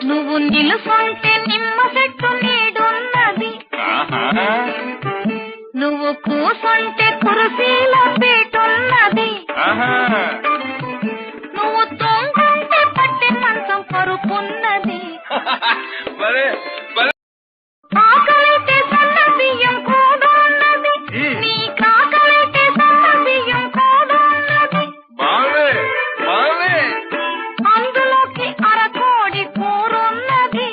నువ్వు నిలుసొంటే నిమ్మ చెట్టు నీడున్నది, నువ్వు కూసొంటే కుర్చీల పీటున్నది, నువ్వు తొంగంటే పట్టె మంచం పరుపున్నది, ఆకలైతే సన్న బియ్యం కూడున్నది, నీ కాకలైతే సన్న బియ్యం కూడున్నది, అందులోకి అరకోడి కూరున్నది.